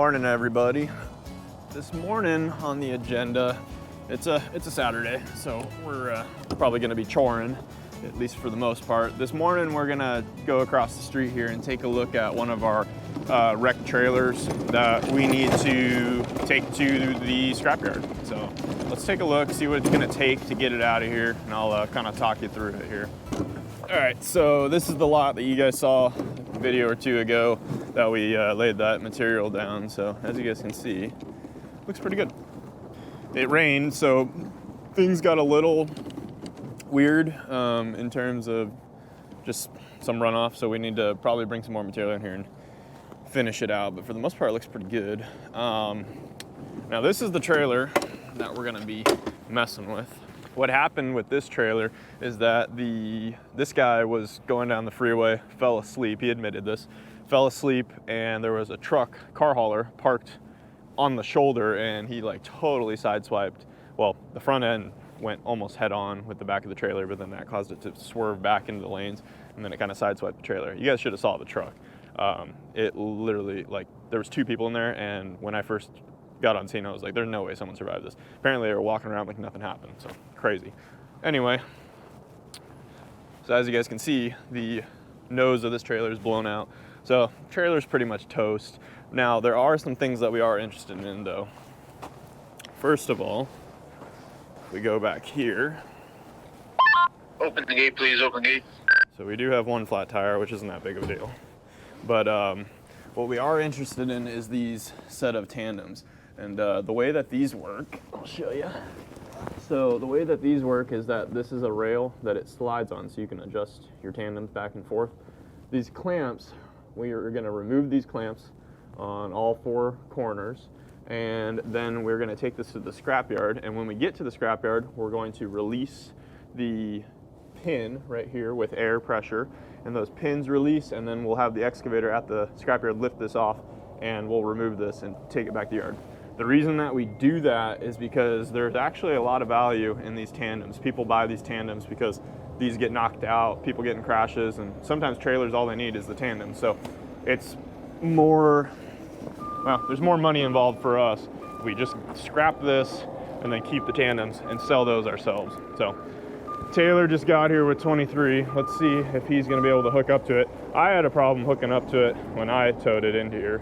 Morning, everybody. This morning on the agenda, it's a Saturday, so we're probably gonna be choring, at least for the most part. This morning we're gonna go across the street here and take a look at one of our wrecked trailers that we need to take to the scrapyard. So let's take a look, see what it's gonna take to get it out of here, and I'll kind of talk you through it here. All right, so this is the lot that you guys saw a video or two ago that we laid that material down. So as you guys can see, looks pretty good. It rained, so things got a little weird in terms of just some runoff. So we need to probably bring some more material in here and finish it out. But for the most part, it looks pretty good. Now this is the trailer that we're gonna be messing with. What happened with this trailer is that this guy was going down the freeway, fell asleep. He admitted this, fell asleep, and there was a car hauler parked on the shoulder, and he like totally sideswiped. Well, the front end went almost head on with the back of the trailer, but then that caused it to swerve back into the lanes, and then it kind of sideswiped the trailer. You guys should have saw the truck. It literally, like, there was two people in there, and when I first got on scene, I was like, there's no way someone survived this. Apparently they were walking around like nothing happened, so crazy. Anyway, so as you guys can see, the nose of this trailer is blown out. So trailer's pretty much toast. Now there are some things that we are interested in though. First of all, we go back here. Open the gate, please, open the gate. So we do have one flat tire, which isn't that big of a deal. But what we are interested in is these set of tandems. And the way that these work, I'll show you. So the way that these work is that this is a rail that it slides on, so you can adjust your tandems back and forth. These clamps, we are gonna remove these clamps on all four corners, and then we're gonna take this to the scrapyard, and when we get to the scrapyard, we're going to release the pin right here with air pressure, and those pins release, and then we'll have the excavator at the scrapyard lift this off, and we'll remove this and take it back to the yard. The reason that we do that is because there's actually a lot of value in these tandems. People buy these tandems because these get knocked out, people get in crashes, and sometimes trailers, all they need is the tandem. So it's more, well, there's more money involved for us. We just scrap this and then keep the tandems and sell those ourselves. So Taylor just got here with 23. Let's see if he's gonna be able to hook up to it. I had a problem hooking up to it when I towed it into here,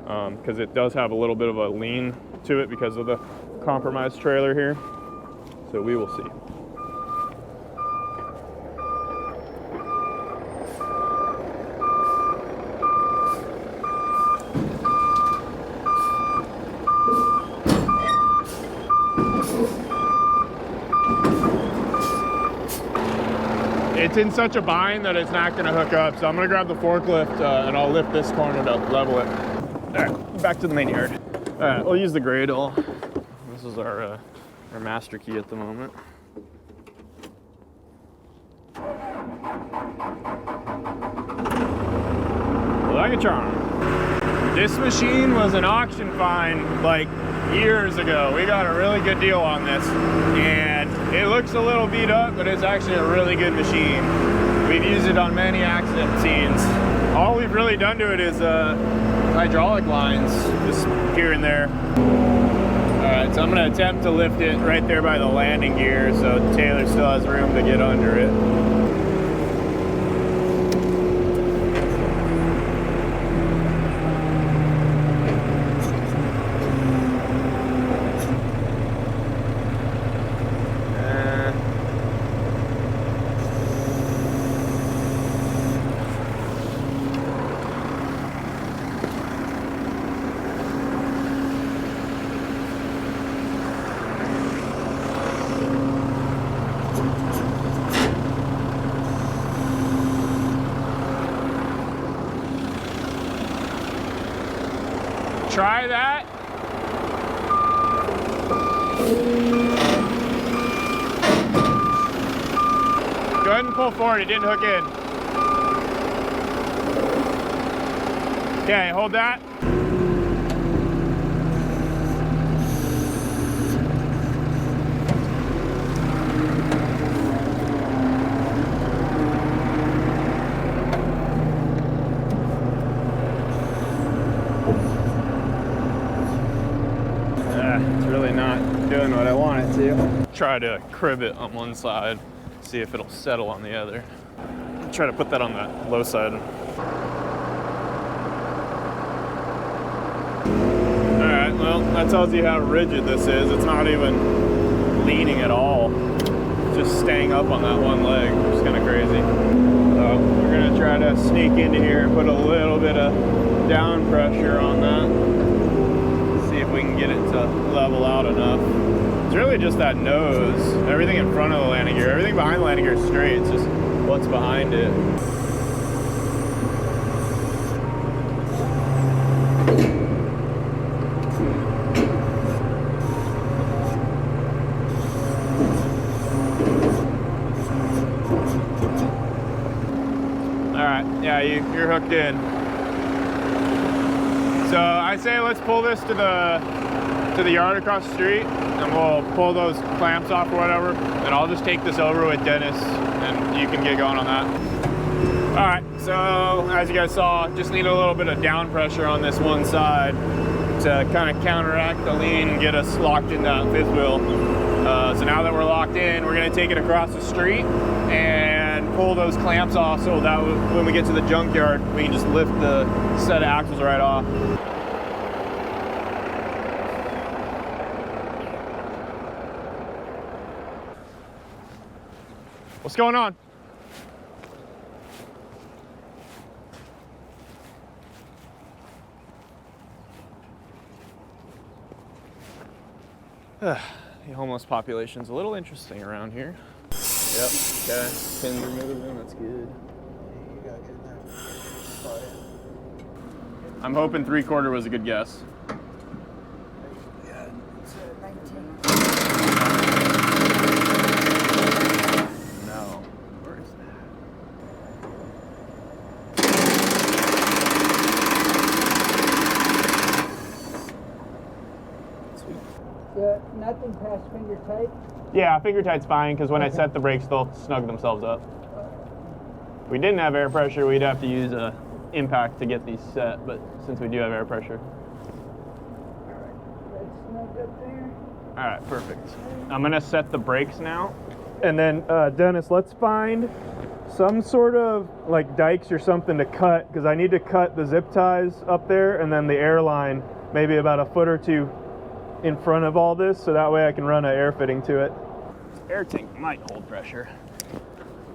because it does have a little bit of a lean to it because of the compromised trailer here. So we will see. It's in such a bind that it's not going to hook up, so I'm going to grab the forklift and I'll lift this corner to level it. All right, back to the main yard. All right, we'll use the gradle. This is our master key at the moment. Like a charm. This machine was an auction find like years ago. We got a really good deal on this, and it looks a little beat up, but it's actually a really good machine. We've used it on many accident scenes. All we've really done to it is hydraulic lines, just here and there. All right, so I'm gonna attempt to lift it right there by the landing gear so Taylor still has room to get under it. Try that. Go ahead and pull forward, it didn't hook in. Okay, hold that. try to crib it on one side, see if it'll settle on the other. Try to put that on the low side. All right, well, that tells you how rigid this is. It's not even leaning at all. Just staying up on that one leg, which is kind of crazy. So we're gonna try to sneak into here and put a little bit of down pressure on that. See if we can get it to level out enough. It's really just that nose. Everything in front of the landing gear, everything behind the landing gear is straight. It's just what's behind it. Yeah, you're hooked in. So I say let's pull this to the yard across the street, and we'll pull those clamps off or whatever, and I'll just take this over with Dennis, and you can get going on that. All right, so as you guys saw, just need a little bit of down pressure on this one side to kind of counteract the lean and get us locked in that fifth wheel. So now that we're locked in, we're gonna take it across the street and pull those clamps off so that when we get to the junkyard, we can just lift the set of axles right off. What's going on? The homeless population's a little interesting around here. Yep, okay. Pins are moving, that's good. I'm hoping 3/4 was a good guess. Yeah, it's 19. No. Where is that? Sweet. Nothing past finger tight? Yeah, finger tight's fine, because when I set the brakes, they'll snug themselves up. If we didn't have air pressure, we'd have to use a impact to get these set, but since we do have air pressure. Alright, that's snugged up there. Alright, perfect. I'm gonna set the brakes now. And then, Dennis, let's find some sort of like dikes or something to cut, because I need to cut the zip ties up there and then the airline maybe about a foot or two in front of all this, so that way I can run an air fitting to it. This air tank might hold pressure.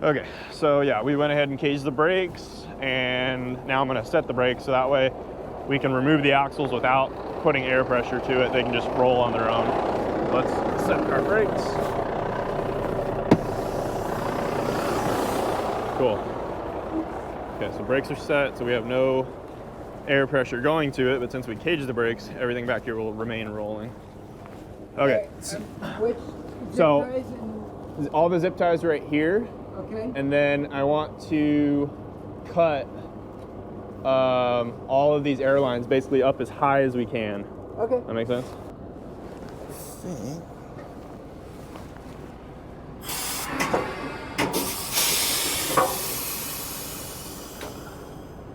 Okay, so yeah, we went ahead and caged the brakes, and now I'm gonna set the brakes so that way we can remove the axles without putting air pressure to it. They can just roll on their own. Let's set our brakes. Cool. Okay, so brakes are set, so we have no air pressure going to it, but since we caged the brakes, everything back here will remain rolling. Okay. Which So- zip ties and, All the zip ties right here, okay? and then I want to cut all of these airlines basically up as high as we can. Okay. That make sense?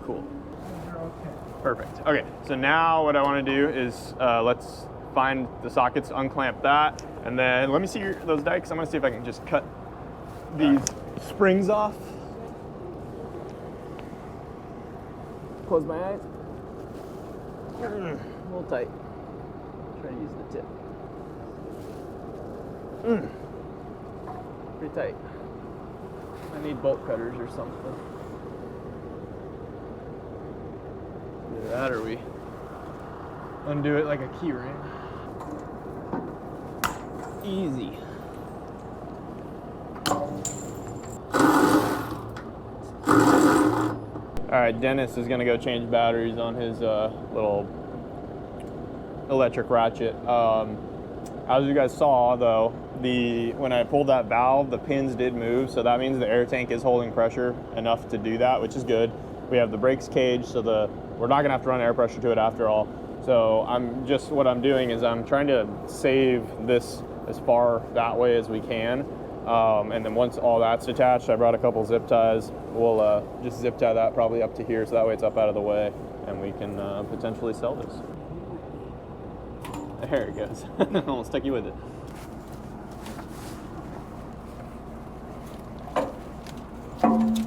Cool. Perfect. Okay, so now what I want to do is let's find the sockets, unclamp that, and then let me see those dikes. I'm going to see if I can just cut these springs off. Close my eyes. A little tight. Try to use the tip. Pretty tight. I need bolt cutters or something. Either that or we undo it like a key ring. Easy. All right, Dennis is gonna go change batteries on his little electric ratchet. As you guys saw though, when I pulled that valve, the pins did move, so that means the air tank is holding pressure enough to do that, which is good. We have the brakes caged, so we're not gonna have to run air pressure to it after all. So what I'm doing is I'm trying to save this as far that way as we can. And then once all that's attached, I brought a couple zip ties. We'll just zip tie that probably up to here, so that way it's up out of the way, and we can potentially sell this. There it goes. Almost took you with it. Alright.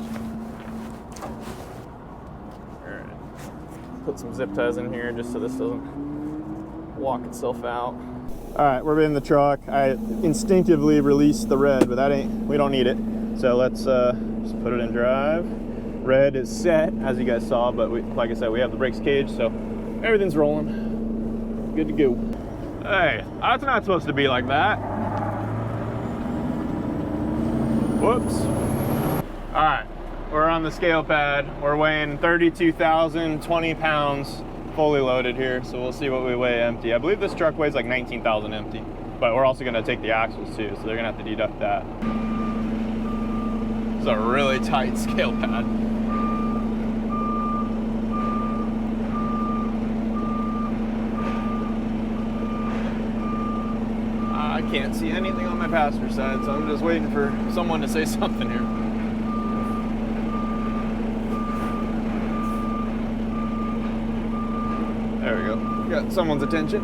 Put some zip ties in here just so this doesn't walk itself out. Alright, we're in the truck. I instinctively released the red, but we don't need it. So let's just put it in drive. Red is set, as you guys saw, but like I said, we have the brakes caged, so everything's rolling. Good to go. Hey, that's not supposed to be like that. Whoops. All right, we're on the scale pad. We're weighing 32,020 pounds fully loaded here, so we'll see what we weigh empty. I believe this truck weighs like 19,000 empty, but we're also gonna take the axles too, so they're gonna have to deduct that. It's a really tight scale pad. I can't see anything on my passenger side, so I'm just waiting for someone to say something here. There we go. Got someone's attention.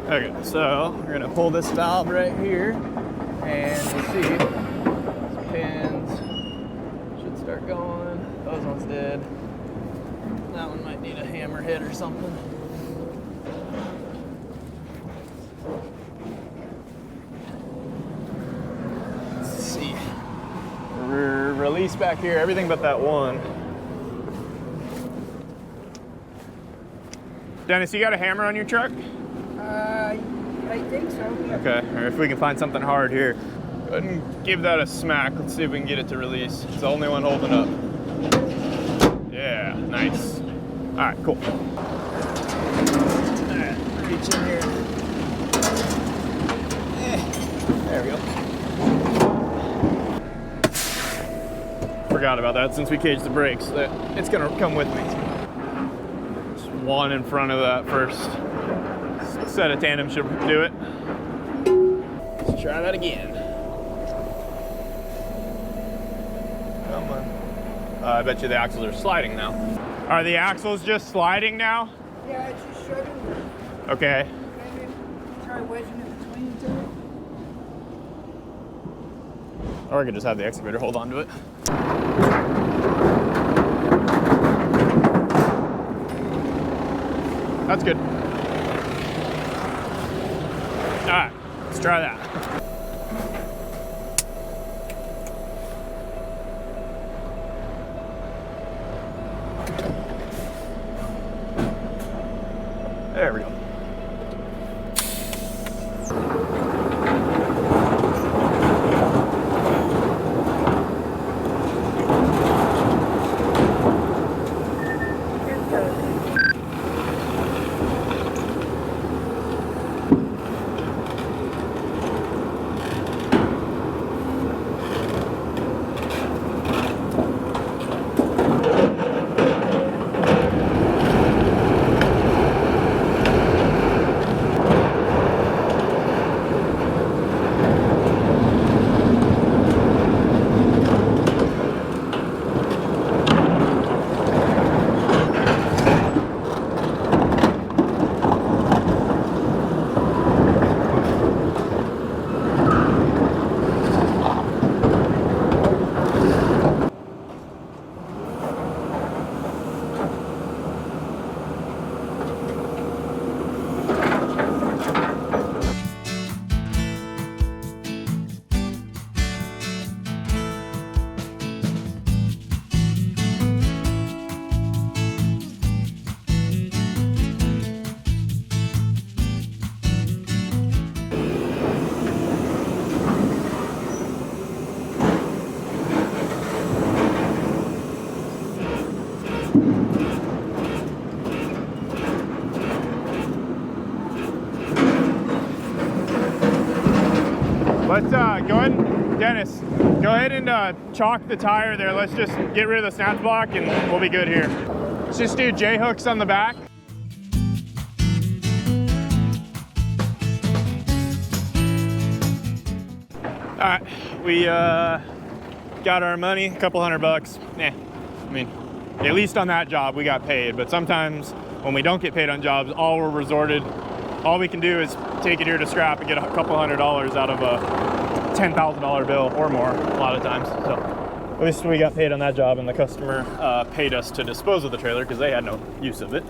Okay, so we're gonna pull this valve right here, and you see these pins should start going. Those ones did. That one might need a hammer hit or something. Let's see. Release back here, everything but that one. Dennis, you got a hammer on your truck? I think so. Yeah. Okay, or if we can find something hard here. Go ahead and give that a smack. Let's see if we can get it to release. It's the only one holding up. Yeah, nice. All right, cool. All right, reach in here. There we go. Forgot about that since we caged the brakes. It's gonna come with me. Just one in front of that first set of tandem should do it. Let's try that again. Come on. I bet you the axles are sliding now. Are the axles just sliding now? Yeah, it's just shoving. Okay. Maybe try wedging it between the two. Or I could just have the excavator hold on to it. That's good. All right, let's try that. There we go. Let's go ahead, Dennis, go ahead and chalk the tire there. Let's just get rid of the snatch block and we'll be good here. Let's just do J-hooks on the back. All right, we got our money, a couple $100. I mean, at least on that job we got paid, but sometimes when we don't get paid on jobs, all we can do is take it here to scrap and get a couple $100 out of a $10,000 bill or more a lot of times. So at least we got paid on that job, and the customer paid us to dispose of the trailer because they had no use of it.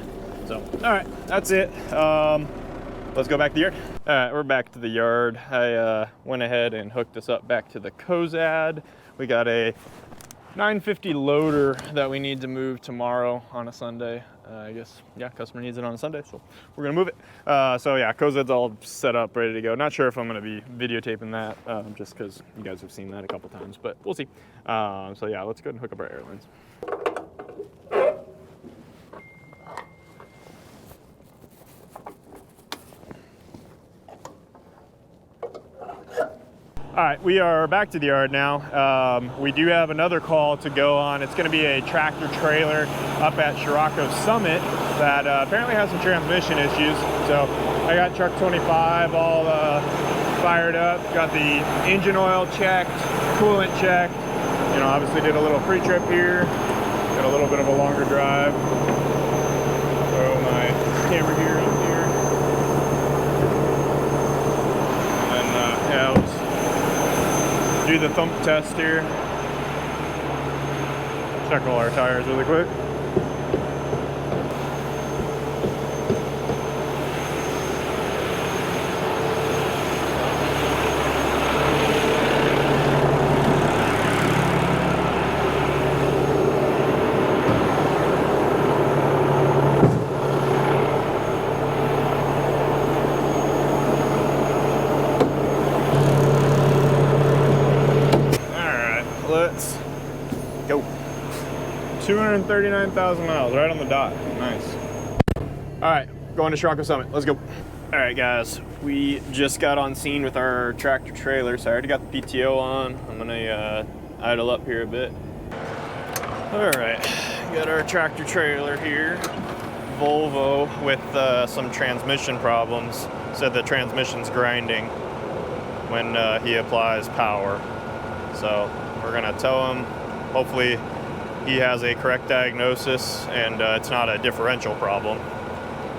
So, all right, that's it. Let's go back to the yard. All right, we're back to the yard. I went ahead and hooked us up back to the Cozad. We got a 950 loader that we need to move tomorrow on a Sunday. I guess, yeah, customer needs it on a Sunday, so we're gonna move it. So yeah, Cozad's all set up, ready to go. Not sure if I'm gonna be videotaping that, just because you guys have seen that a couple times, but we'll see. So yeah, let's go ahead and hook up our airlines. All right, we are back to the yard now. We do have another call to go on. It's gonna be a tractor trailer up at Scirocco Summit that apparently has some transmission issues. So I got truck 25 all fired up, got the engine oil checked, coolant checked. You know, obviously did a little pre-trip here, got a little bit of a longer drive. Throw my camera gear up here. And yeah, let's do the thump test here. Check all our tires really quick. Let's go. 239,000 miles, right on the dot. Nice. All right, going to Scirocco Summit. Let's go. All right, guys, we just got on scene with our tractor trailer. So I already got the PTO on. I'm gonna idle up here a bit. All right, got our tractor trailer here. Volvo with some transmission problems. Said the transmission's grinding when he applies power. So we're gonna tow him. Hopefully he has a correct diagnosis and it's not a differential problem,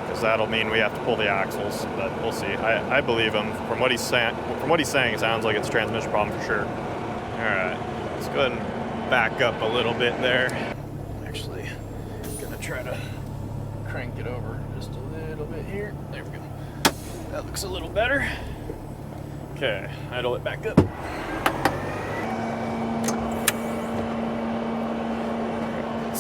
because that'll mean we have to pull the axles, but we'll see. I believe him. From what he's saying, it sounds like it's a transmission problem for sure. All right, let's go ahead and back up a little bit there. Actually, gonna try to crank it over just a little bit here. There we go. That looks a little better. Okay, idle it back up.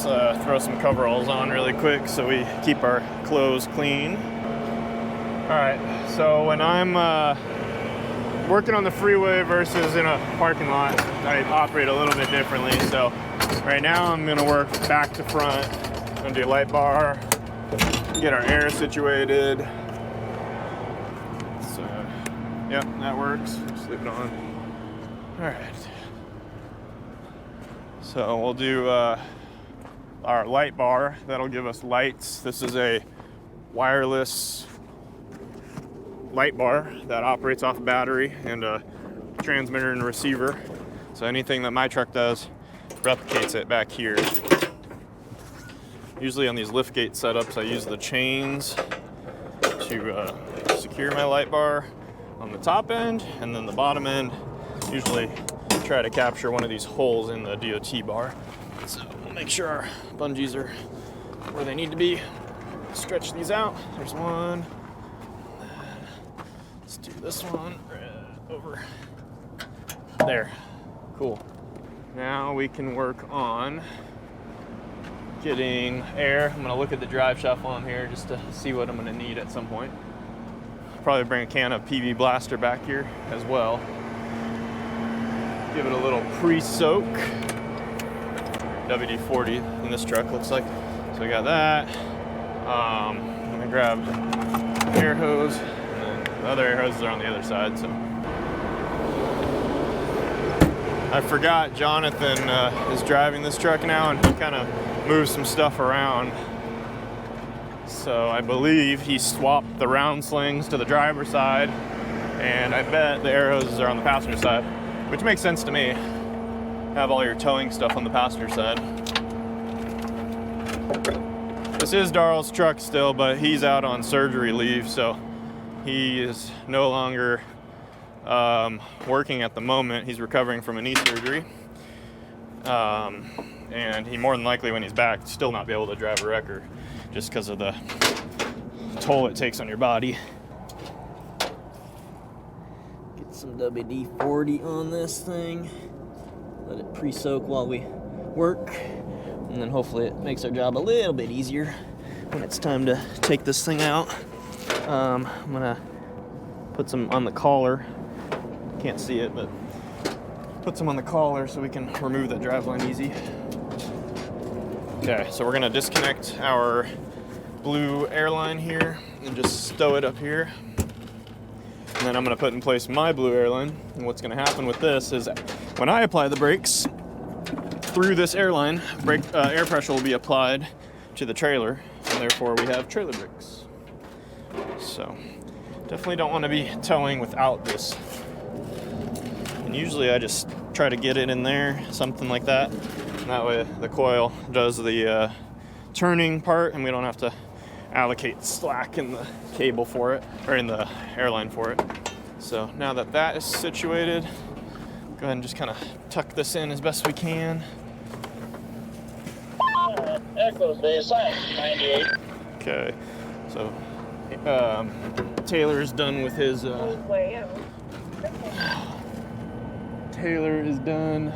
Let's throw some coveralls on really quick so we keep our clothes clean. All right, so when I'm working on the freeway versus in a parking lot, I operate a little bit differently. So right now I'm gonna work back to front. I'm gonna do light bar, get our air situated. So, yep, that works. Just leave it on. All right. So we'll do our light bar. That'll give us lights. This is a wireless light bar that operates off a battery and a transmitter and receiver. So anything that my truck does replicates it back here. Usually on these liftgate setups, I use the chains to secure my light bar on the top end, and then the bottom end, usually try to capture one of these holes in the DOT bar. So we'll make sure our bungees are where they need to be. Stretch these out. There's one. Let's do this one over there. Cool. Now we can work on getting air. I'm gonna look at the drive shaft while I'm here just to see what I'm gonna need at some point. Probably bring a can of PV Blaster back here as well. Give it a little pre-soak. WD-40 in this truck, looks like. So we got that. I'm gonna grab the air hose, and then the other air hoses are on the other side. So I forgot Jonathan is driving this truck now, and he kind of moves some stuff around. So I believe he swapped the round slings to the driver's side, and I bet the air hoses are on the passenger side, which makes sense to me. Have all your towing stuff on the passenger side. this is Darrell's truck still, but he's out on surgery leave, so he is no longer working at the moment. He's recovering from a knee surgery. And he more than likely, when he's back, still not be able to drive a wrecker just because of the toll it takes on your body. Get some WD-40 on this thing. Let it pre-soak while we work. And then hopefully it makes our job a little bit easier when it's time to take this thing out. I'm gonna put some on the collar. Can't see it, but put some on the collar so we can remove that driveline easy. Okay, so we're gonna disconnect our blue airline here and just stow it up here. And then I'm gonna put in place my blue airline. And what's gonna happen with this is when I apply the brakes through this airline, air pressure will be applied to the trailer, and therefore we have trailer brakes. So definitely don't want to be towing without this. And usually I just try to get it in there, something like that. And that way the coil does the turning part, and we don't have to allocate slack in the cable for it, or in the airline for it. So now that that is situated, go ahead and just kind of tuck this in as best we can. Echoes baseline 98. Okay, so Taylor is done with his. Taylor is done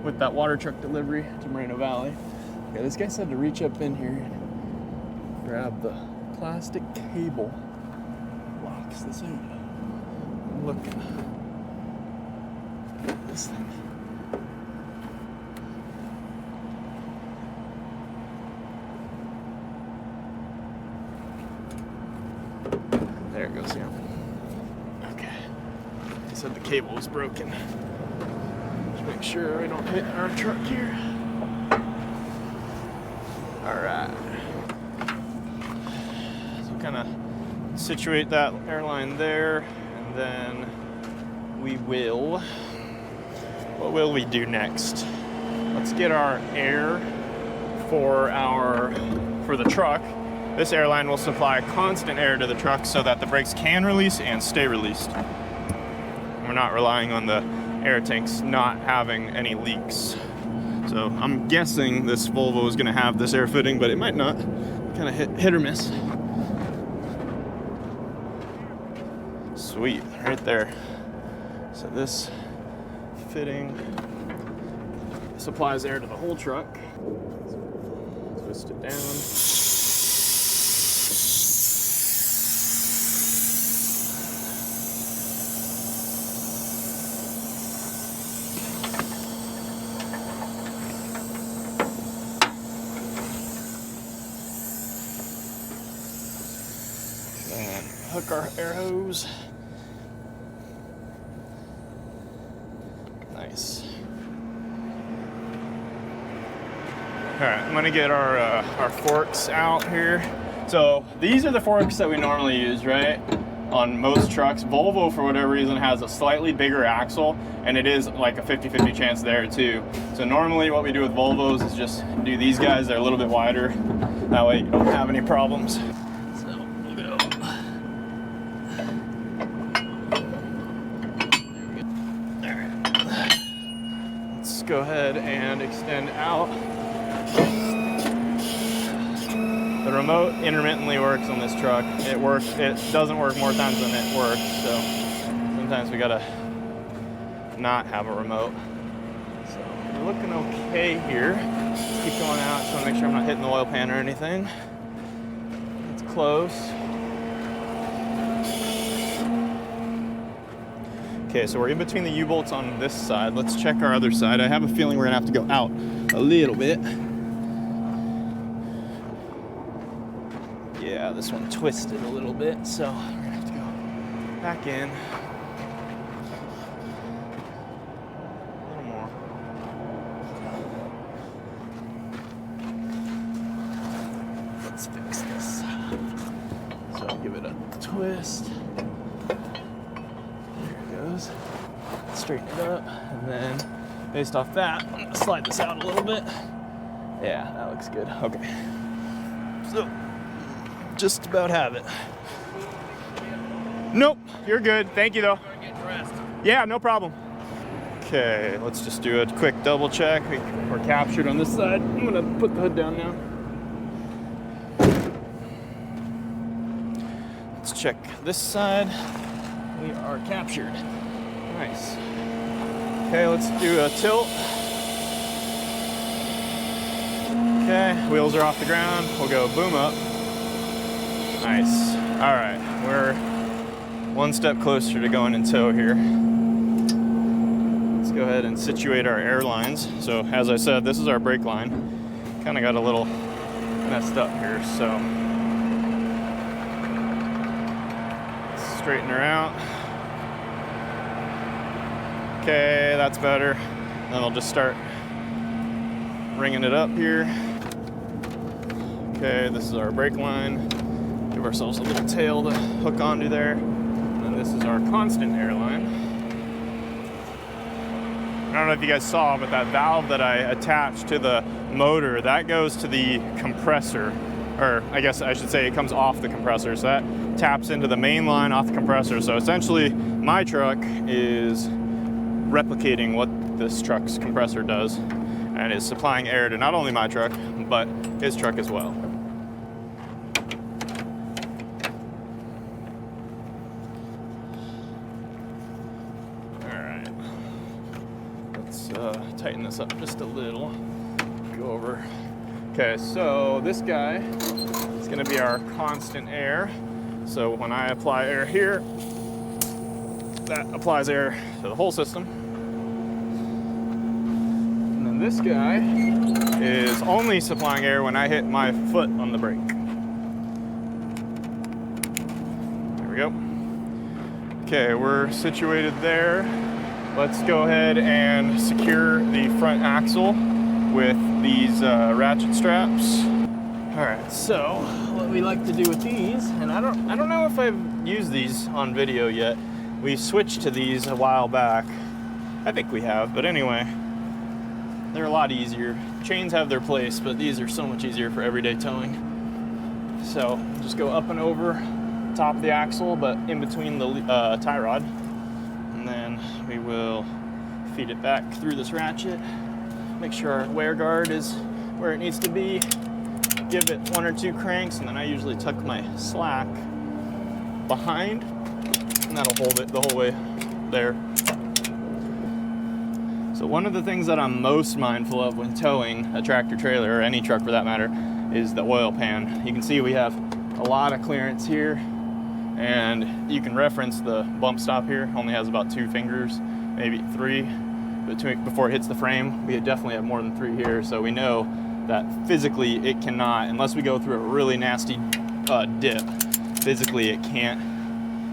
with that water truck delivery to Moreno Valley. Okay, this guy said to reach up in here and grab the plastic cable locks this out. I'm looking at this thing. There it goes, yeah. Okay. He said the cable was broken. Just make sure we don't hit our truck here. Alright. So kind of situate that airline there, and then we will. What will we do next? Let's get our air for the truck. This airline will supply constant air to the truck so that the brakes can release and stay released. We're not relying on the air tanks not having any leaks. So I'm guessing this Volvo is going to have this air fitting, but it might not. Kind of hit or miss. Sweet, right there. So this fitting supplies air to the whole truck. Twist it down. Hook our air hose. Nice. All right, I'm gonna get our forks out here. So these are the forks that we normally use, right? On most trucks. Volvo, for whatever reason, has a slightly bigger axle, and it is like a 50-50 chance there too. So normally what we do with Volvos is just do these guys. They're a little bit wider. That way you don't have any problems. Go ahead and extend out. The remote intermittently works on this truck. It doesn't work more times than it works, so sometimes we gotta not have a remote. So we're looking okay here. Let's keep going out, so I make sure I'm not hitting the oil pan or anything. It's close. Okay, so we're in between the U-bolts on this side. Let's check our other side. I have a feeling we're gonna have to go out a little bit. Yeah, this one twisted a little bit, so we're gonna have to go back in. A little more. Let's fix this. So I'll give it a twist. Straighten it up, and then based off that, I'm gonna slide this out a little bit. Yeah, that looks good. Okay. So, just about have it. Nope, you're good. Thank you though. Yeah, no problem. Okay, let's just do a quick double check. We're captured on this side. I'm gonna put the hood down now. Let's check this side. We are captured. Nice. Okay, let's do a tilt. Okay, wheels are off the ground. We'll go boom up. Nice. All right, we're one step closer to going in tow here. Let's go ahead and situate our air lines. So as I said, this is our brake line. Kind of got a little messed up here, so let's straighten her out. Okay, that's better. Then I'll just start ringing it up here. Okay, this is our brake line. Give ourselves a little tail to hook onto there. And this is our constant air line. I don't know if you guys saw, but that valve that I attached to the motor, that goes to the compressor. Or I guess I should say it comes off the compressor. So that taps into the main line off the compressor. So essentially my truck is replicating what this truck's compressor does and is supplying air to not only my truck, but his truck as well. All right, let's tighten this up just a little. Go over. Okay, so this guy is gonna be our constant air. So when I apply air here, that applies air to the whole system. And then this guy is only supplying air when I hit my foot on the brake. There we go. Okay, we're situated there. Let's go ahead and secure the front axle with these ratchet straps. All right, so what we like to do with these, and I don't know if I've used these on video yet. We switched to these a while back. I think we have, but anyway, they're a lot easier. Chains have their place, but these are so much easier for everyday towing. So just go up and over top of the axle, but in between the tie rod. And then we will feed it back through this ratchet. Make sure our wear guard is where it needs to be. Give it 1 or 2 cranks, and then I usually tuck my slack behind, and that'll hold it the whole way there. So one of the things that I'm most mindful of when towing a tractor trailer, or any truck for that matter, is the oil pan. You can see we have a lot of clearance here, and you can reference the bump stop here. Only has about 2 fingers, maybe 3 before it hits the frame. We definitely have more than 3 here, so we know that physically it cannot, unless we go through a really nasty dip, physically it can't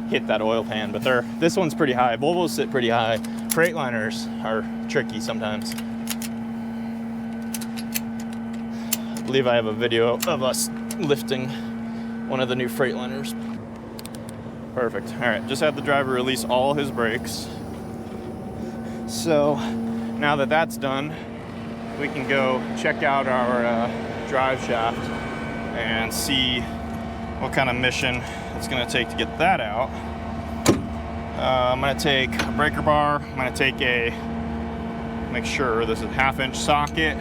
hit that oil pan. But this one's pretty high. Volvos sit pretty high. Freightliners are tricky sometimes. I believe I have a video of us lifting one of the new Freightliners. Perfect. All right, just had the driver release all his brakes. So now that that's done, we can go check out our drive shaft and see what kind of mission it's going to take to get that out. I'm going to take a breaker bar. I'm going to take make sure this is a 1/2-inch socket.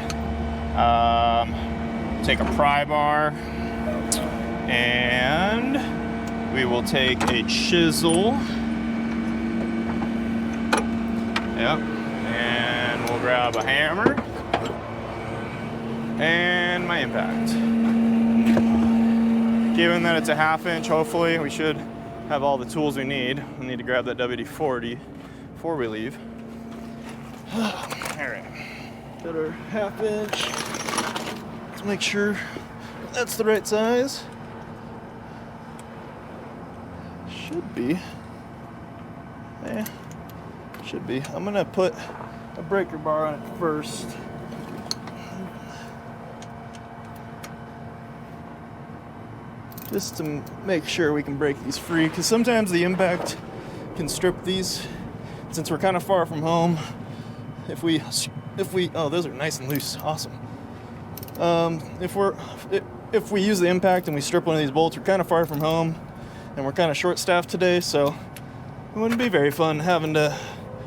Take a pry bar, and we will take a chisel. Yep, and we'll grab a hammer and my impact. Given that it's a 1/2 inch, hopefully we should have all the tools we need. We need to grab that WD-40 before we leave. All right, got our 1/2 inch. Let's make sure that's the right size. Should be. Yeah, should be. I'm gonna put a breaker bar on it first. Just to make sure we can break these free, because sometimes the impact can strip these. Since we're kind of far from home, if we, oh, those are nice and loose, awesome. if we use the impact and we strip one of these bolts, we're kind of far from home and we're kind of short-staffed today, so it wouldn't be very fun having to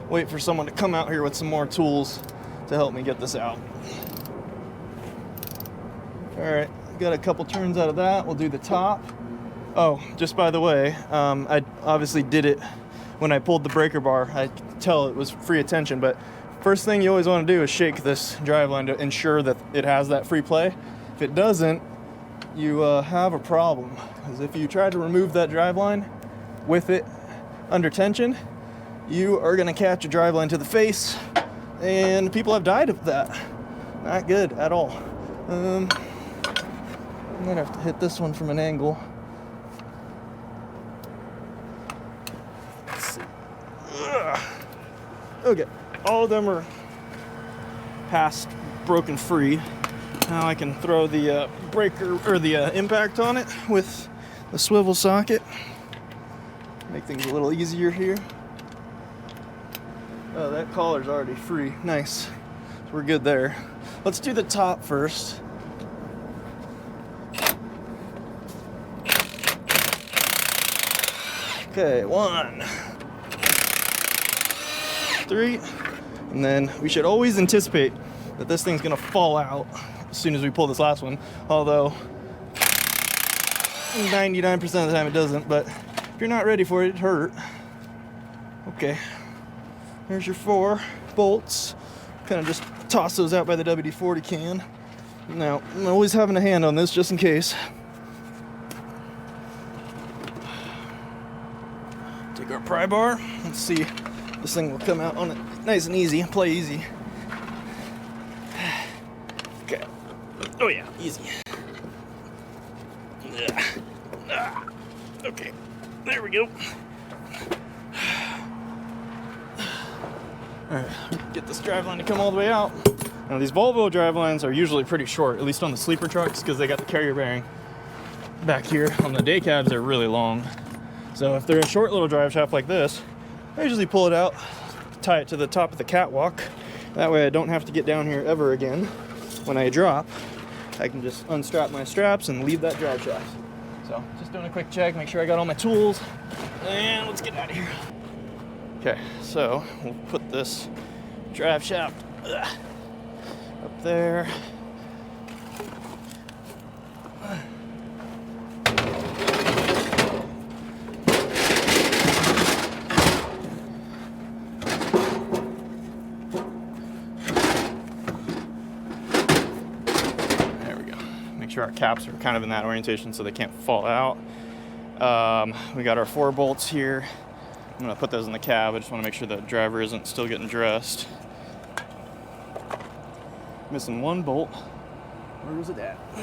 wait for someone to come out here with some more tools to help me get this out. All right, got a couple turns out of that. We'll do the top. Oh, just by the way, I obviously did it when I pulled the breaker bar. I could tell it was free attention, but first thing you always want to do is shake this driveline to ensure that it has that free play. If it doesn't, you have a problem, because if you try to remove that driveline with it under tension, you are going to catch a driveline to the face, and people have died of that. Not good at all. I'm going to have to hit this one from an angle. Let's see. Okay, all of them are past broken free. Now I can throw the breaker or the impact on it with the swivel socket. Make things a little easier here. Oh, that collar's already free. Nice. So we're good there. Let's do the top first. Okay, 1, 3, and then we should always anticipate that this thing's gonna fall out as soon as we pull this last one, although 99% of the time it doesn't, but if you're not ready for it, it'd hurt. Okay, there's your 4 bolts. Kind of just toss those out by the WD-40 can. Now, I'm always having a hand on this just in case. Take our pry bar. Let's see if this thing will come out on it nice and easy. Play easy. Okay. Oh yeah, easy. Okay, there we go. Alright, get this driveline to come all the way out. Now these Volvo drivelines are usually pretty short, at least on the sleeper trucks, because they got the carrier bearing back here. On the day cabs, they're really long. So if they're a short little drive shaft like this, I usually pull it out, tie it to the top of the catwalk. That way I don't have to get down here ever again. When I drop, I can just unstrap my straps and leave that drive shaft. So just doing a quick check, make sure I got all my tools, and let's get out of here. Okay, so we'll put this drive shaft up there. Sure our caps are kind of in that orientation so they can't fall out. We got our 4 bolts here. I'm gonna put those in the cab. I just want to make sure the driver isn't still getting dressed. Missing 1 bolt. Where was it at? I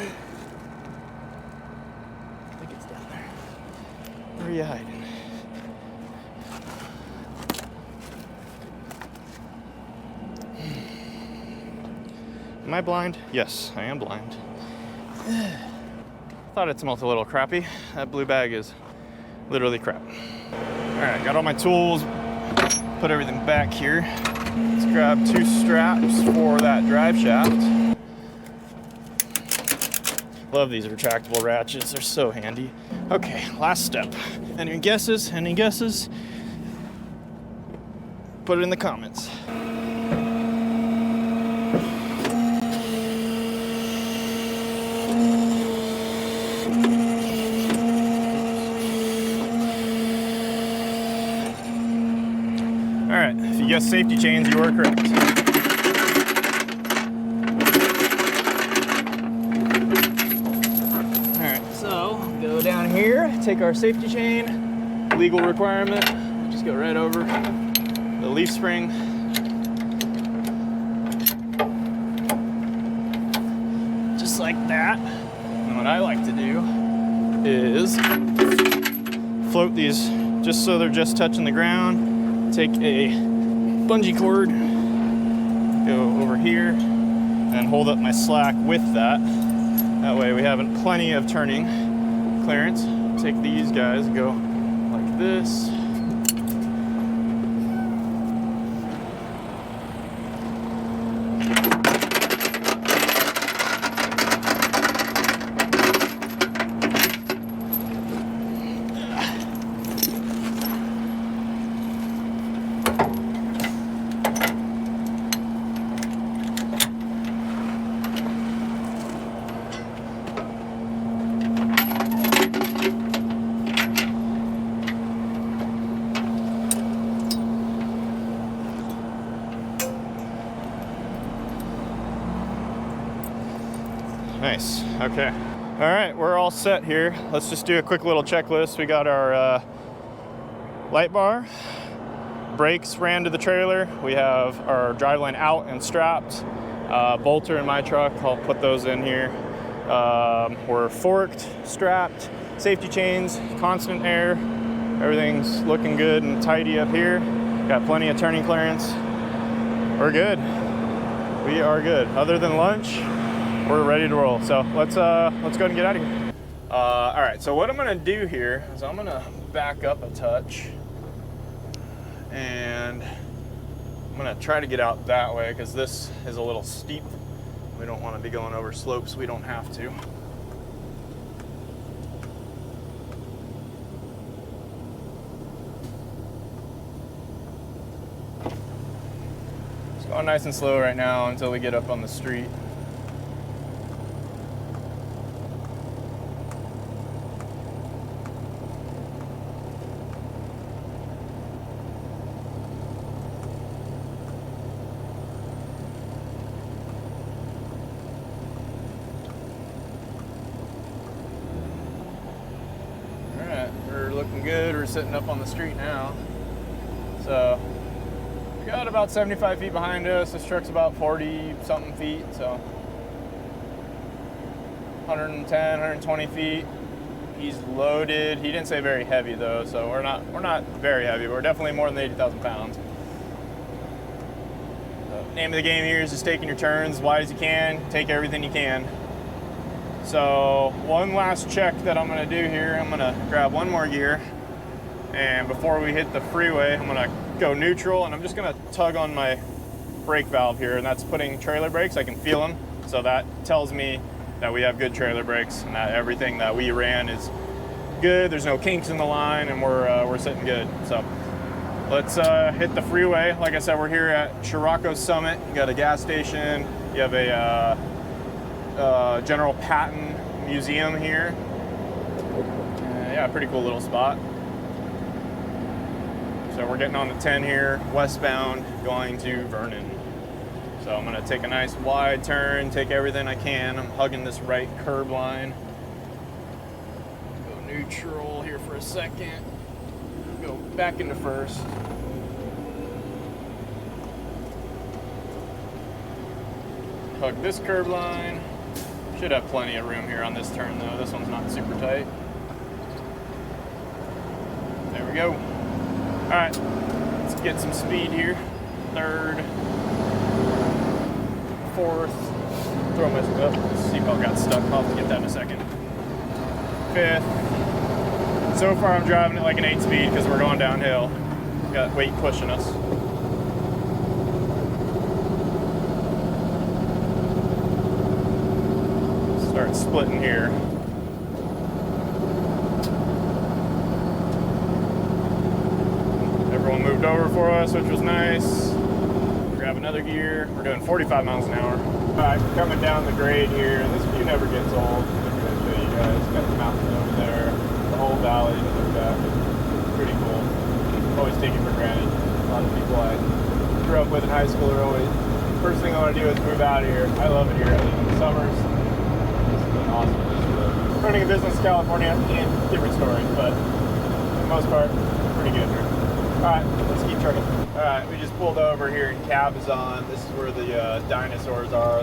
think it's down there. Where are you hiding? Am I blind? Yes, I am blind. Thought it smelled a little crappy. That blue bag is literally crap. All right, got all my tools, put everything back here. Let's grab 2 straps for that drive shaft. Love these retractable ratchets, they're so handy. Okay, last step. Any guesses? Any guesses? Put it in the comments. If you guessed safety chains, you are correct. Alright, so go down here, take our safety chain, legal requirement, just go right over the leaf spring. Just like that. And what I like to do is float these just so they're just touching the ground. Take a bungee cord, go over here, and hold up my slack with that. That way we have plenty of turning clearance. Take these guys, go like this. Nice. Okay. All right, we're all set here. Let's just do a quick little checklist. We got our light bar, brakes ran to the trailer. We have our driveline out and strapped. Bolter in my truck, I'll put those in here. We're forked, strapped, safety chains, constant air. Everything's looking good and tidy up here. Got plenty of turning clearance. We're good. We are good. Other than lunch, we're ready to roll. So let's go ahead and get out of here. All right, so what I'm gonna do here is I'm gonna back up a touch, and I'm gonna try to get out that way because this is a little steep. We don't want to be going over slopes we don't have to. It's going nice and slow right now until we get up on the street. Looking good. We're sitting up on the street now. So we got about 75 feet behind us. This truck's about 40 something feet, so 110, 120 feet. He's loaded. He didn't say very heavy though, so we're not very heavy, but we're definitely more than 80,000 pounds. The name of the game here is just taking your turns as wide as you can, take everything you can. So one last check that I'm gonna do here, I'm gonna grab one more gear, and before we hit the freeway, I'm gonna go neutral, and I'm just gonna tug on my brake valve here, and that's putting trailer brakes. I can feel them, so that tells me that we have good trailer brakes and that everything that we ran is good. There's no kinks in the line, and we're sitting good. So let's hit the freeway. Like I said, we're here at Scirocco Summit. You got a gas station. You have a General Patton Museum here. Yeah, pretty cool little spot. So we're getting on the 10 here, westbound, going to Vernon. So I'm gonna take a nice wide turn, take everything I can. I'm hugging this right curb line. Go neutral here for a second. Go back into first. Hug this curb line. Should have plenty of room here on this turn though. This one's not super tight. There we go. All right, let's get some speed here. Third, fourth, throw my seatbelt got stuck. I'll have to get that in a second. Fifth. So far I'm driving it like an 8-speed because we're going downhill. Got weight pushing us. Start splitting here. Everyone moved over for us, which was nice. Grab another gear. We're doing 45 miles an hour. All right, we're coming down the grade here, and this view never gets old. I'm going to show you guys. Got the mountain over there, the whole valley to look back. It's pretty cool. Always take it for granted. A lot of people I grew up with in high school are always, first thing I want to do is move out of here. I love it here. I live in the summers. Awesome. Running a business in California, different story, but for the most part, pretty good here. All right, let's keep trucking. All right, we just pulled over here in Cabazon. This is where the dinosaurs are,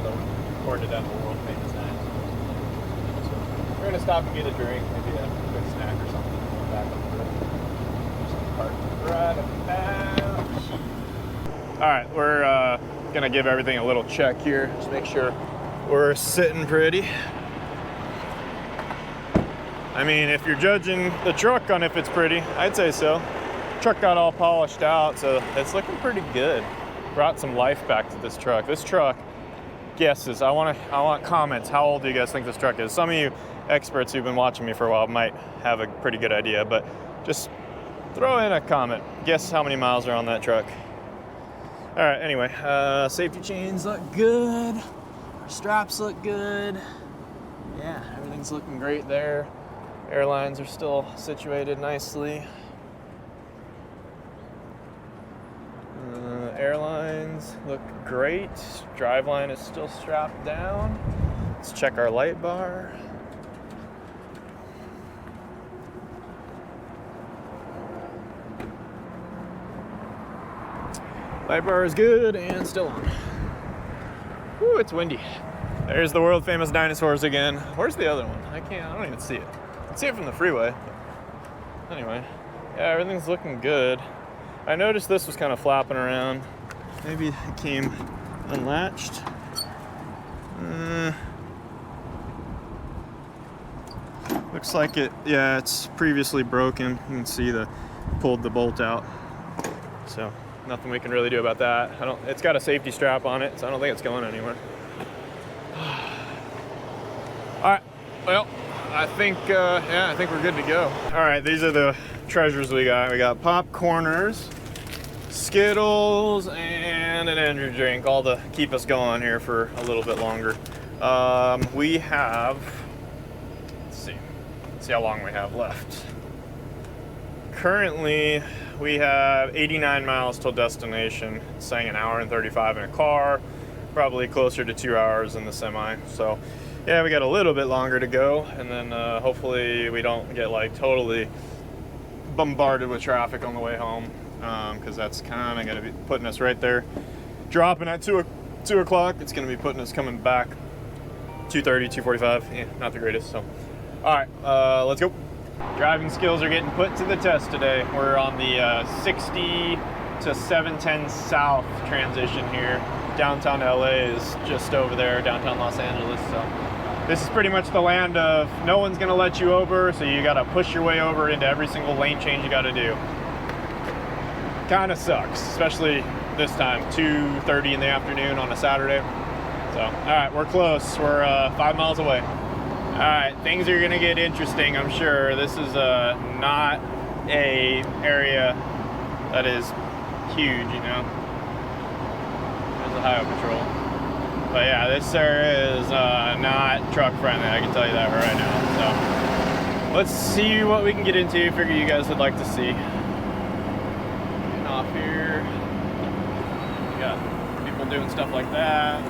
according to them, the world famous dinosaurs. So we're gonna stop and get a drink, maybe a quick snack or something. Back up the road. Just park right about. All right, we're gonna give everything a little check here. Just make sure we're sitting pretty. I mean, if you're judging the truck on if it's pretty, I'd say so. Truck got all polished out, so it's looking pretty good. Brought some life back to this truck. This truck, guesses. I want comments. How old do you guys think this truck is? Some of you experts who've been watching me for a while might have a pretty good idea, but just throw in a comment. Guess how many miles are on that truck. All right, anyway, safety chains look good. Our straps look good. Yeah, everything's looking great there. Airlines are still situated nicely. Airlines look great. Driveline is still strapped down. Let's check our light bar. Light bar is good and still on. Woo, it's windy. There's the world famous dinosaurs again. Where's the other one? I don't even see it. I can see it from the freeway. Anyway, yeah, everything's looking good. I noticed this was kind of flapping around. Maybe it came unlatched. Looks like it, yeah, it's previously broken. You can see pulled the bolt out. So nothing we can really do about that. It's got a safety strap on it, so I don't think it's going anywhere. All right, well, I think we're good to go. All right, these are the treasures we got. We got popcorners, Skittles, and an energy drink, all to keep us going here for a little bit longer. We have, let's see how long we have left. Currently, we have 89 miles till destination. It's saying an hour and 35 in a car, probably closer to 2 hours in the semi. So yeah, we got a little bit longer to go, and then hopefully we don't get like totally bombarded with traffic on the way home, because that's kind of going to be putting us right there, dropping at 2 o'clock. It's going to be putting us coming back 2:30, 2:45. Yeah, not the greatest. So all right, let's go. Driving skills are getting put to the test today. We're on the 60 to 710 South transition here. Downtown LA is just over there, downtown Los Angeles. So this is pretty much the land of no one's gonna let you over, so you gotta push your way over into every single lane change you gotta do. Kinda sucks, especially this time, 2:30 in the afternoon on a Saturday. So, all right, we're close. We're 5 miles away. All right, things are gonna get interesting, I'm sure. This is not a area that is huge, you know. There's a highway patrol. But yeah, this area is not truck friendly, I can tell you that right now. So let's see what we can get into. Figure you guys would like to see. Getting off here. We got people doing stuff like that.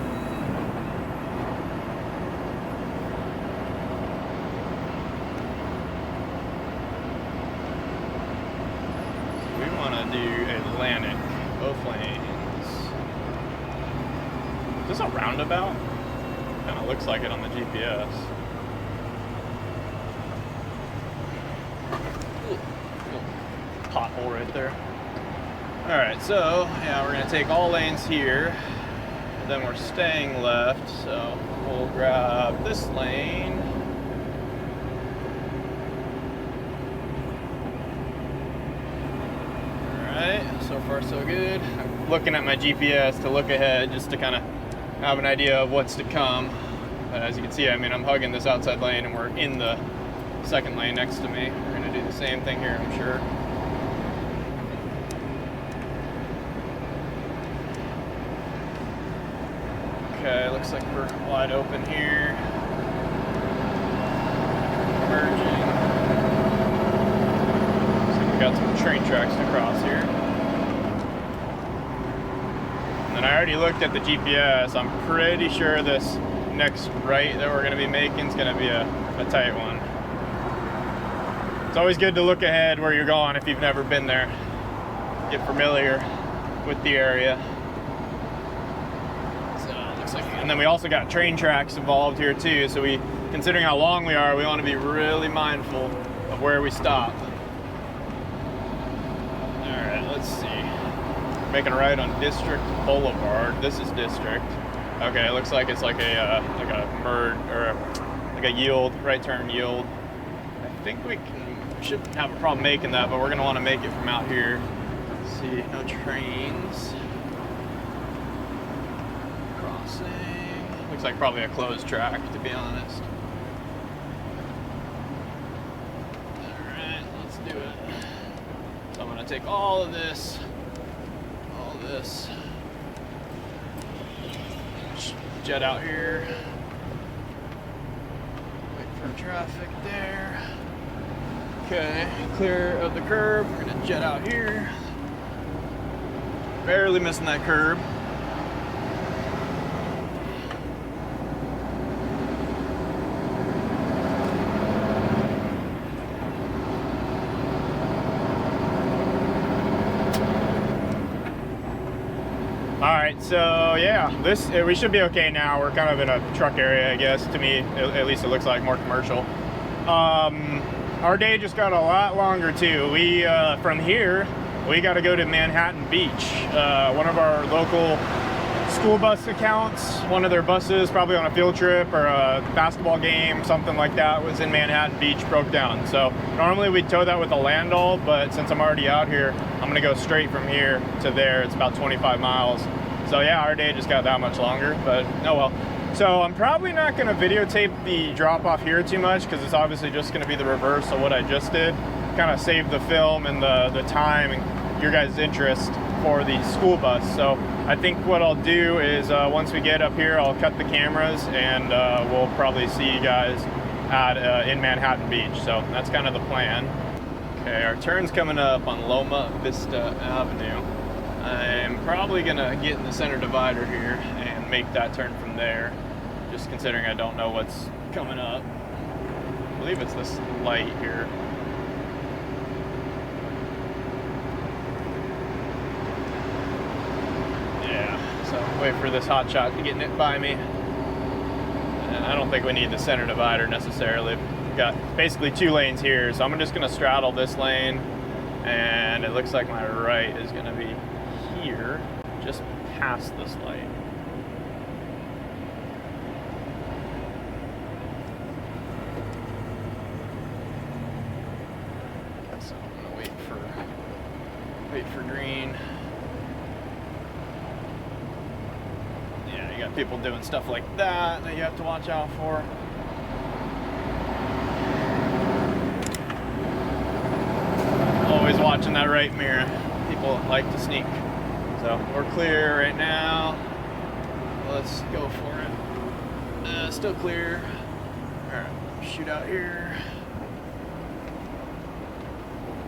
Do Atlantic, both lanes. Is this a roundabout? Kind of looks like it on the GPS. Pothole right there. All right, so yeah, we're gonna take all lanes here, and then we're staying left. So we'll grab this lane. So far so good. I'm looking at my GPS to look ahead just to kind of have an idea of what's to come. But as you can see, I mean, I'm hugging this outside lane and we're in the second lane next to me. We're gonna do the same thing here, I'm sure. Okay, looks like we're wide open here. Merging. Looks like we got some train tracks to cross here. And I already looked at the GPS. I'm pretty sure this next right that we're going to be making is going to be a tight one. It's always good to look ahead where you're going if you've never been there. Get familiar with the area. So it looks like, and then we also got train tracks involved here too. So considering how long we are, we want to be really mindful of where we stop. All right, let's see. Making a right on District Boulevard. This is District. Okay, it looks like it's like a merge or like a yield, right turn yield. I think we shouldn't have a problem making that, but we're gonna want to make it from out here. Let's see, no trains. Crossing. Looks like probably a closed track, to be honest. All right, let's do it. So I'm gonna take all of this. This jet out here, wait for traffic there. Okay, clear of the curb. We're gonna jet out here, barely missing that curb. right, so yeah, we should be okay now. We're kind of in a truck area, I guess. To me, at least it looks like more commercial. Our day just got a lot longer too. We from here, we got to go to Manhattan Beach. One of our local school bus accounts, one of their buses, probably on a field trip or a basketball game, something like that, was in Manhattan Beach, broke down. So normally we'd tow that with a landau, but since I'm already out here, I'm gonna go straight from here to there. It's about 25 miles. So yeah, our day just got that much longer, but oh well. So I'm probably not gonna videotape the drop off here too much because it's obviously just gonna be the reverse of what I just did. Kind of save the film and the time and your guys' interest for the school bus. So I think what I'll do is once we get up here, I'll cut the cameras and we'll probably see you guys in Manhattan Beach. So that's kind of the plan. Okay, our turn's coming up on Loma Vista Avenue. I'm probably gonna get in the center divider here and make that turn from there, just considering I don't know what's coming up. I believe it's this light here. So wait for this hot shot to get it by me. And I don't think we need the center divider necessarily. We've got basically 2 lanes here, so I'm just gonna straddle this lane, and it looks like my right is gonna be here, just past this light. So I'm gonna wait for green. You got people doing stuff like that you have to watch out for. Always watching that right mirror. People like to sneak. So we're clear right now. Let's go for it. Still clear. All right, shoot out here.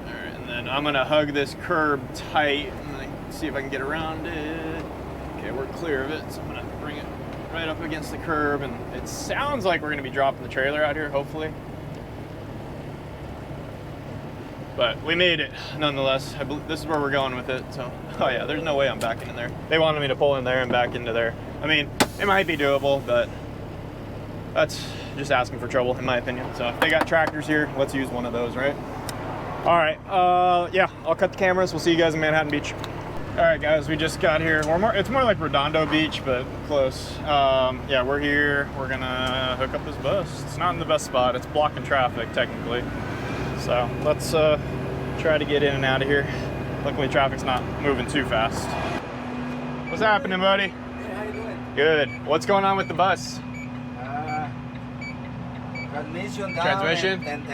All right, and then I'm gonna hug this curb tight and see if I can get around it. Okay, we're clear of it, so I'm gonna bring it right up against the curb, and it sounds like we're gonna be dropping the trailer out here, hopefully. But we made it, nonetheless. I believe this is where we're going with it, so. Oh yeah, there's no way I'm backing in there. They wanted me to pull in there and back into there. I mean, it might be doable, but that's just asking for trouble, in my opinion. So if they got tractors here, let's use one of those, right? All right, yeah, I'll cut the cameras. We'll see you guys in Manhattan Beach. All right, guys, we just got here. It's more like Redondo Beach, but close. Yeah, we're here. We're gonna hook up this bus. It's not in the best spot. It's blocking traffic, technically. So let's try to get in and out of here. Luckily, traffic's not moving too fast. What's happening, buddy? Hey, how you doing? Good. What's going on with the bus? Transmission down. Transmission? And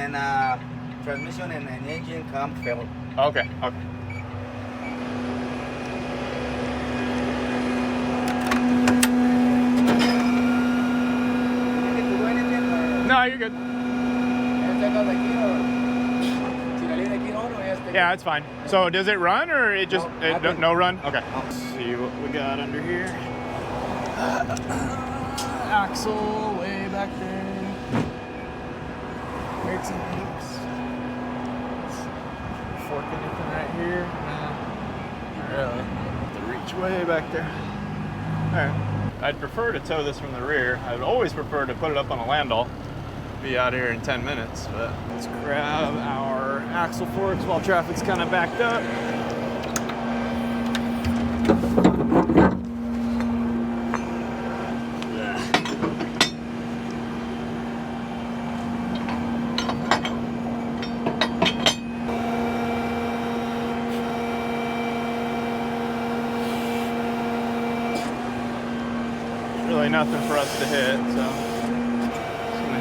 transmission and engine come failed. Okay, okay. No, you're good. Yeah, it's fine. So does it run or it just no run? Okay. Let's see what we got under here. Axle way back there. Brakes and loops. Fork anything right here? No. Really. The reach way back there. All right. I'd prefer to tow this from the rear. I'd always prefer to put it up on a landau. Be out here in 10 minutes, but let's grab our axle forks while traffic's kind of backed up. Really nothing for us to hit, so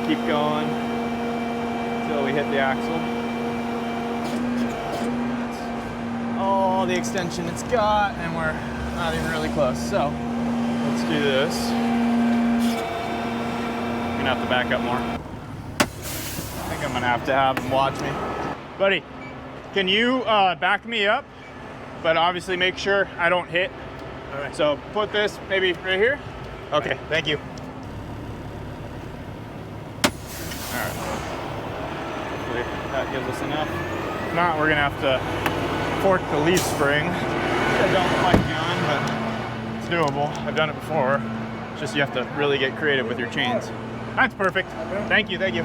keep going until we hit the axle. That's all the extension it's got, and we're not even really close. So let's do this. I'm gonna have to back up more. I think I'm gonna have to have him watch me. Buddy, can you back me up? But obviously make sure I don't hit. All right. So put this maybe right here. Okay, thank you. All right. Hopefully that gives us enough. If not, we're gonna have to fork the leaf spring, which I don't like doing, but It's doable. I've done it before. It's just you have to really get creative with your chains. That's perfect. Thank you, thank you.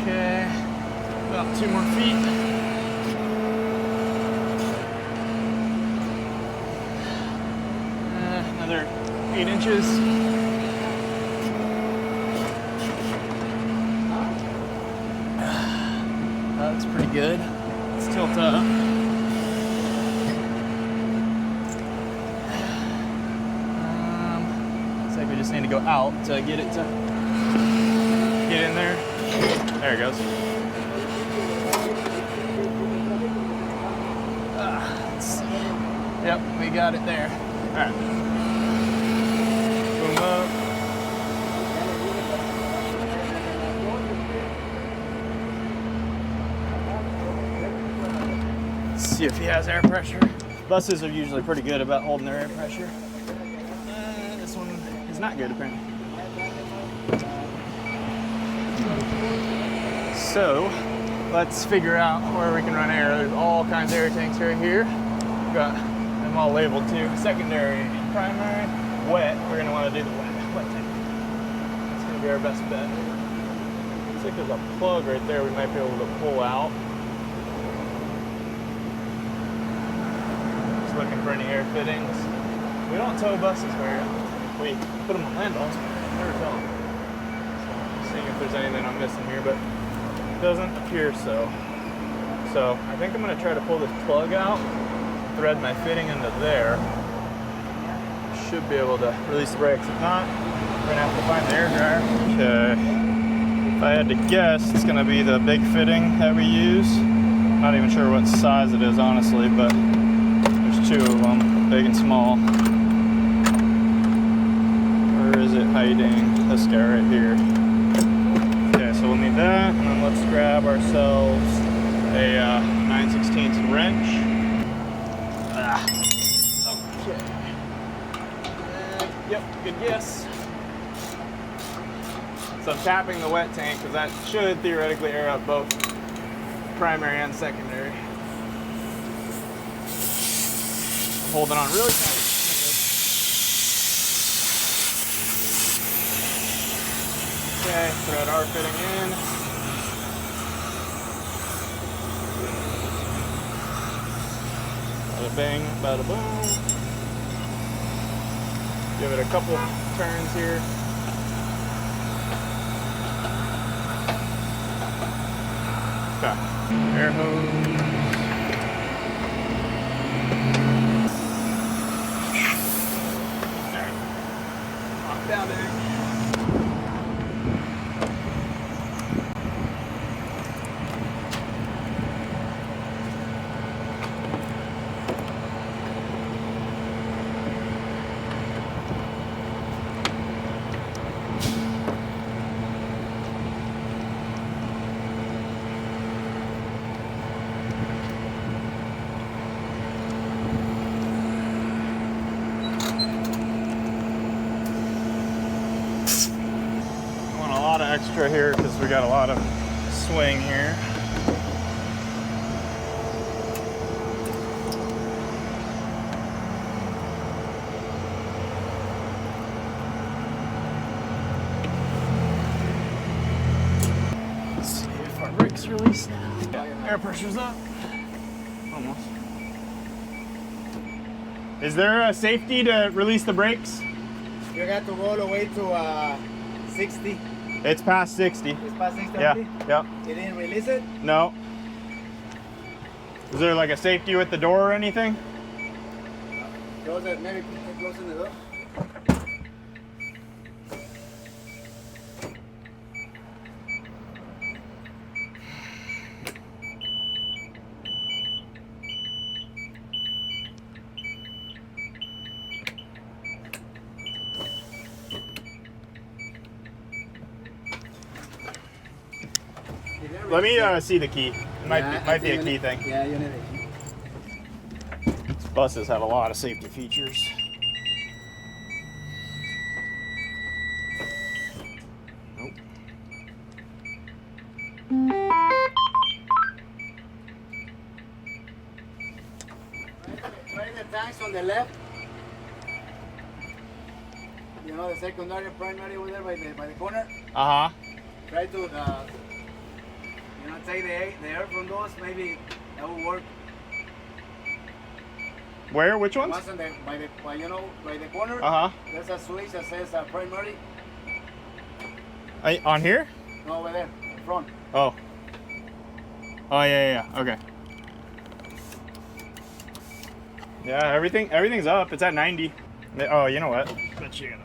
Okay, about 2 more feet. Another 8 inches. That's pretty good. Let's tilt up. Looks like we just need to go out to get it to get in there. There it goes. Let's see. Yep, we got it there. All right. Boom up. Let's see if he has air pressure. Buses are usually pretty good about holding their air pressure. This one is not good apparently. So let's figure out where we can run air. There's all kinds of air tanks right here. We've got them all labeled too. Secondary, primary, wet. We're gonna want to do the wet tank. It's gonna be our best bet. Looks like there's a plug right there we might be able to pull out. Just looking for any air fittings. We don't tow buses very often. We put them on landolls, never tow them. So seeing if there's anything I'm missing here, but it doesn't appear so. So I think I'm gonna try to pull this plug out, thread my fitting into there. Should be able to release the brakes. If not, we're gonna have to find the air dryer. Okay. If I had to guess, it's gonna be the big fitting that we use. Not even sure what size it is, honestly, but there's 2 of them, big and small. Where is it hiding? This guy right here. Okay, so we'll need that, and then let's grab ourselves a 9/16 wrench. Okay. Yep, good guess. So I'm tapping the wet tank because that should theoretically air up both primary and secondary. I'm holding on really tight. Okay, thread our fitting in. Bada bang, bada boom. Give it a couple turns here. Okay. Air hose. Alright. Lock down there. Extra here because we got a lot of swing here. Let's see if our brakes release now. Air pressure's up. Almost. Is there a safety to release the brakes? You got to go all the way to 60. It's past 60. It's past 60 Yeah, already? yep. You didn't release it? No. Is there like a safety with the door or anything? Close it, maybe closing the door. Let me see the key. It might be a key thing. Yeah, you need a key. These buses have a lot of safety features. Nope. tanks on the left. You know, the secondary, primary over there by the corner. Uh-huh. Try to, you know, take the air from those. Maybe that will work. Where? Which ones? Once on by the corner. Uh-huh. There's a switch that says primary. On here? No, over there, front. Oh. Oh, yeah. Okay. Yeah, everything's up. It's at 90. Oh, you know what? Bet you gonna.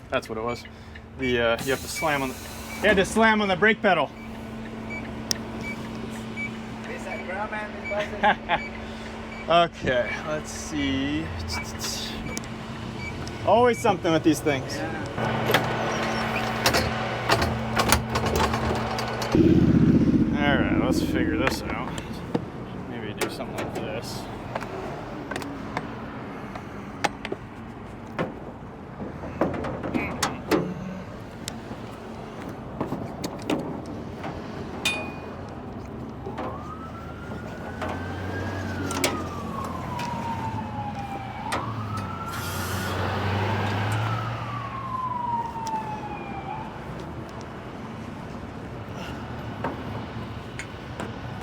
That's what it was. You have to slam on the. You had to slam on the brake pedal. Okay, let's see. Always something with these things. All right, let's figure this out. Maybe do something like this.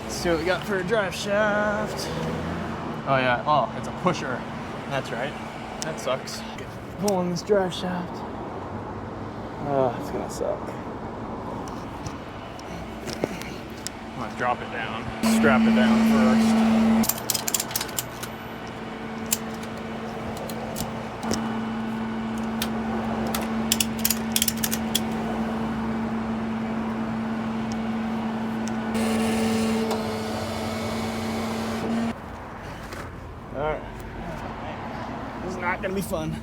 See what we got for a drive shaft. Oh yeah, oh, it's a pusher. That's right. That sucks. Pulling this drive shaft. Oh, it's gonna suck. I'm gonna drop it down. Strap it down first. Alright. This is not gonna be fun.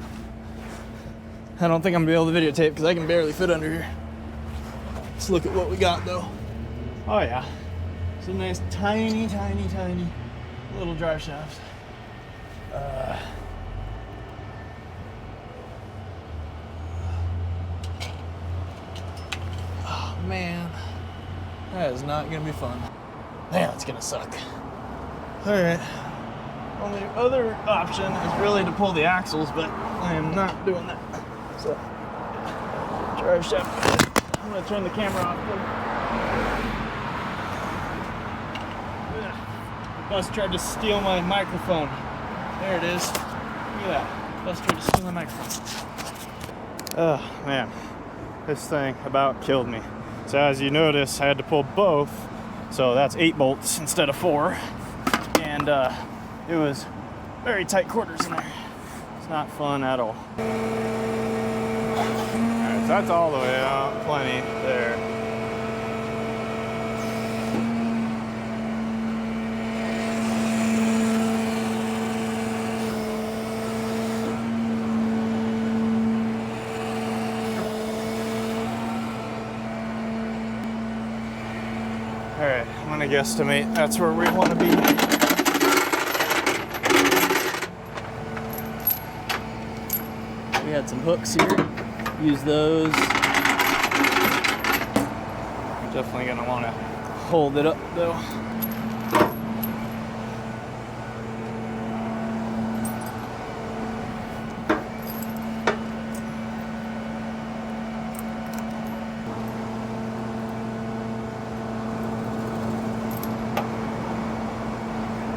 I don't think I'm gonna be able to videotape because I can barely fit under here. Let's look at what we got though. Oh yeah. It's a nice tiny little drive shaft. Oh man. That is not gonna be fun. Man, it's gonna suck. Alright. Only other option is really to pull the axles, but I am not doing that. So, drive shaft. I'm gonna turn the camera off. The bus tried to steal my microphone. There it is. Look at that. The bus tried to steal my microphone. Oh man, this thing about killed me. So as you notice, I had to pull both. So that's 8 bolts instead of 4. And it was very tight quarters in there. It's not fun at all. Alright, so that's all the way out. Plenty there. Alright, I'm gonna guesstimate that's where we want to be. We had some hooks here. Use those. Definitely gonna want to hold it up though.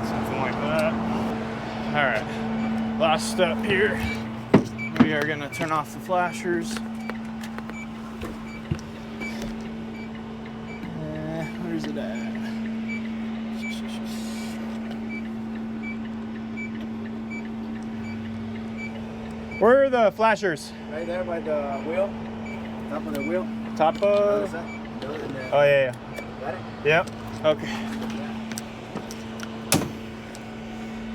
Something like that. All right, last step here. We are going to turn off the flashers. Where's it at? Where are the flashers? Right there by the wheel. Top of the wheel. Top of... Oh, yeah. Got it? Yep. Okay.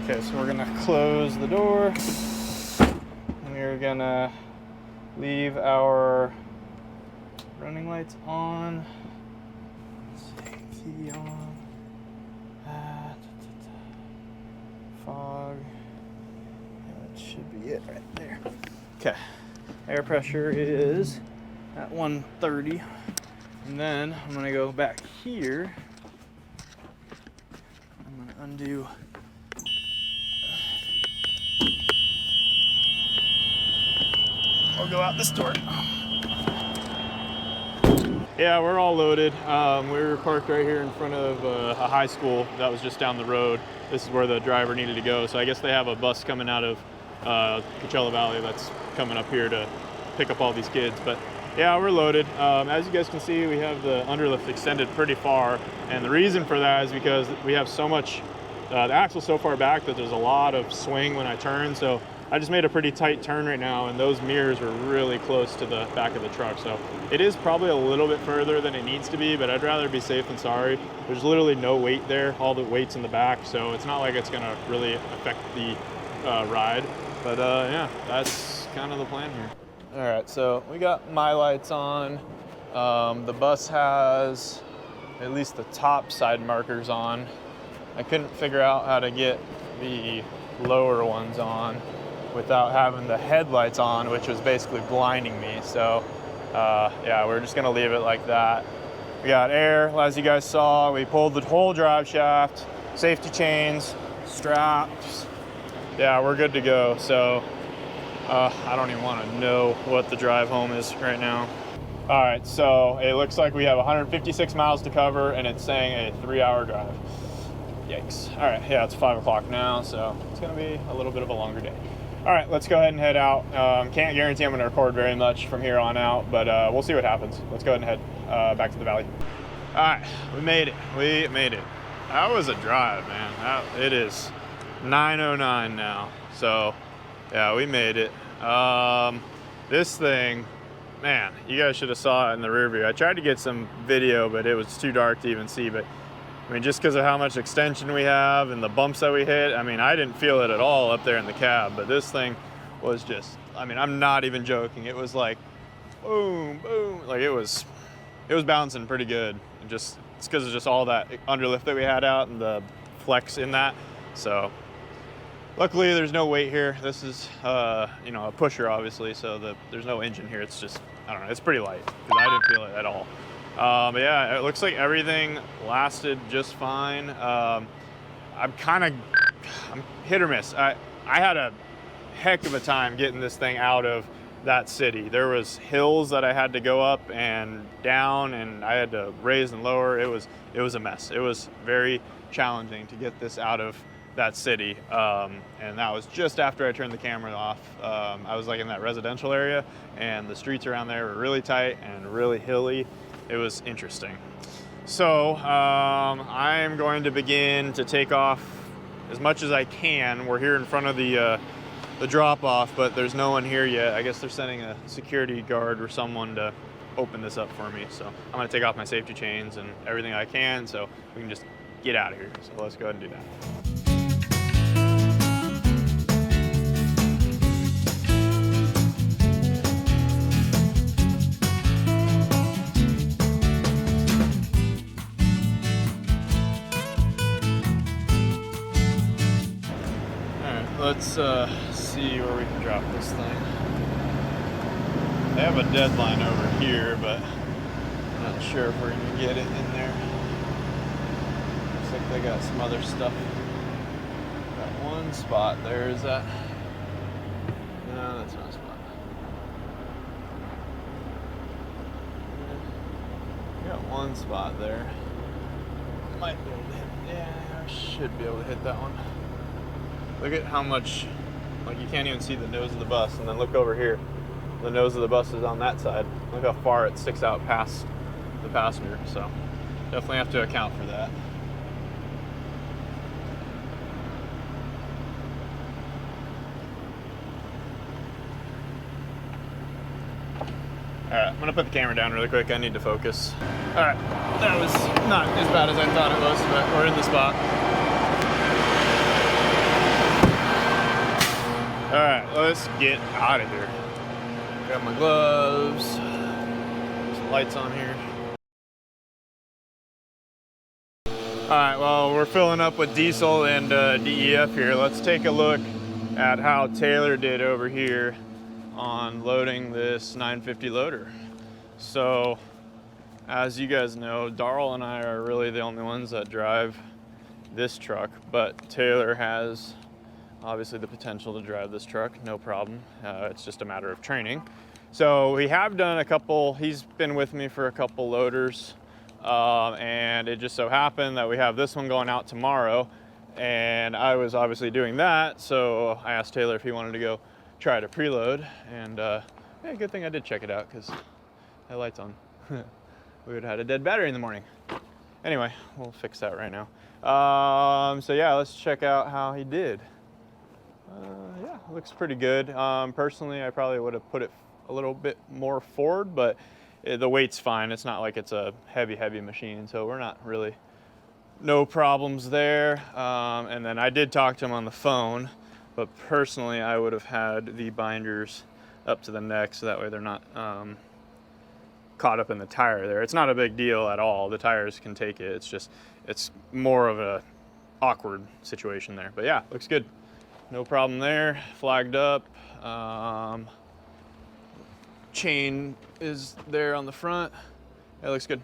Okay, so we're going to close the door. We're gonna leave our running lights on. Safety on. Fog. That should be it right there. Okay. Air pressure is at 130. And then I'm gonna go back here. I'm gonna undo I'll go out this door. Yeah, we're all loaded. We were parked right here in front of a high school that was just down the road. This is where the driver needed to go. So I guess they have a bus coming out of Coachella Valley that's coming up here to pick up all these kids. But yeah, we're loaded. As you guys can see, we have the underlift extended pretty far. And the reason for that is because we have so much, the axle's so far back that there's a lot of swing when I turn. So I just made a pretty tight turn right now, and those mirrors were really close to the back of the truck. So it is probably a little bit further than it needs to be, but I'd rather be safe than sorry. There's literally no weight there. All the weight's in the back, so it's not like it's gonna really affect the ride. But yeah, that's kind of the plan here. All right, so we got my lights on. The bus has at least the top side markers on. I couldn't figure out how to get the lower ones on without having the headlights on, which was basically blinding me. So yeah, we're just gonna leave it like that. We got air, as you guys saw. We pulled the whole drive shaft, safety chains, straps. Yeah, we're good to go. So I don't even want to know what the drive home is right now. All right, so it looks like we have 156 miles to cover, and it's saying a 3-hour drive. Yikes. All right, yeah, it's 5 o'clock now, so it's gonna be a little bit of a longer day. All right, let's go ahead and head out. Can't guarantee I'm gonna record very much from here on out, but we'll see what happens. Let's go ahead and head back to the valley. All right, we made it. We made it. That was a drive, man. It is 9:09 now, so yeah, we made it. This thing, man, you guys should have saw it in the rear view. I tried to get some video, but it was too dark to even see. But I mean, just because of how much extension we have and the bumps that we hit, I mean, I didn't feel it at all up there in the cab, but this thing was just, I mean, I'm not even joking. It was like, boom, boom. Like it was bouncing pretty good. And just, it's because of just all that underlift that we had out and the flex in that. So luckily there's no weight here. This is, you know, a pusher obviously. So there's no engine here. It's just, I don't know, it's pretty light because I didn't feel it at all. But yeah, it looks like everything lasted just fine. I'm hit or miss. I had a heck of a time getting this thing out of that city. There was hills that I had to go up and down, and I had to raise and lower. It was a mess. It was very challenging to get this out of that city. And that was just after I turned the camera off. I was like in that residential area, and the streets around there were really tight and really hilly. It was interesting. So I'm going to begin to take off as much as I can. We're here in front of the drop-off, but there's no one here yet. I guess they're sending a security guard or someone to open this up for me. So I'm gonna take off my safety chains and everything I can so we can just get out of here. So let's go ahead and do that. Let's see where we can drop this thing. They have a deadline over here, but I'm not sure if we're gonna get it in there. Looks like they got some other stuff. Got one spot there, is that? No, that's not a spot. We got one spot there. Might be able to hit, yeah, I should be able to hit that one. Look at how much, like you can't even see the nose of the bus, and then look over here. The nose of the bus is on that side. Look how far it sticks out past the passenger, so definitely have to account for that. All right, I'm gonna put the camera down really quick. I need to focus. All right, that was not as bad as I thought it was, but we're in the spot. All right, let's get out of here. Got my gloves, some lights on here. All right, well, we're filling up with diesel and DEF here. Let's take a look at how Taylor did over here on loading this 950 loader. So, as you guys know, Darrell and I are really the only ones that drive this truck, but Taylor has obviously the potential to drive this truck, no problem. It's just a matter of training. So we have done a couple, he's been with me for a couple loaders, and it just so happened that we have this one going out tomorrow, and I was obviously doing that, so I asked Taylor if he wanted to go try to preload, and yeah, good thing I did check it out, because that light's on. We would have had a dead battery in the morning. Anyway, we'll fix that right now. So yeah, let's check out how he did. Yeah, looks pretty good. Personally, I probably would have put it a little bit more forward, but the weight's fine. It's not like it's a heavy machine, so we're not really, no problems there. And then I did talk to him on the phone, but personally I would have had the binders up to the neck so that way they're not caught up in the tire there. It's not a big deal at all. The tires can take it. It's just, it's more of a awkward situation there. But yeah, looks good. No problem there. Flagged up. Chain is there on the front. It looks good.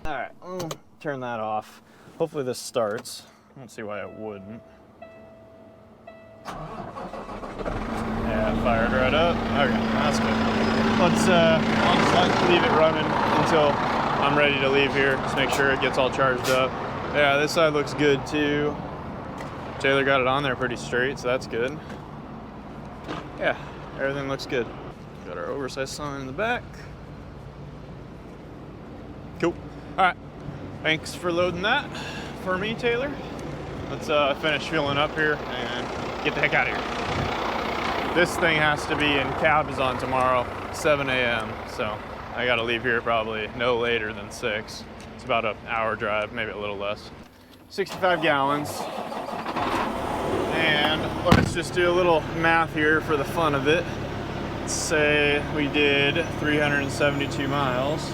All right, I'll turn that off. Hopefully this starts. I don't see why it wouldn't. Yeah, it fired right up. Okay, that's good. I'll just leave it running until I'm ready to leave here. Just make sure it gets all charged up. Yeah, this side looks good too. Taylor got it on there pretty straight, so that's good. Yeah, everything looks good. Got our oversized sign in the back. Cool. All right, thanks for loading that for me, Taylor. Let's finish fueling up here and get the heck out of here. This thing has to be in Cabazon tomorrow, 7 a.m. So I gotta leave here probably no later than 6. It's about an hour drive, maybe a little less. 65 gallons. And let's just do a little math here for the fun of it. Let's say we did 372 miles.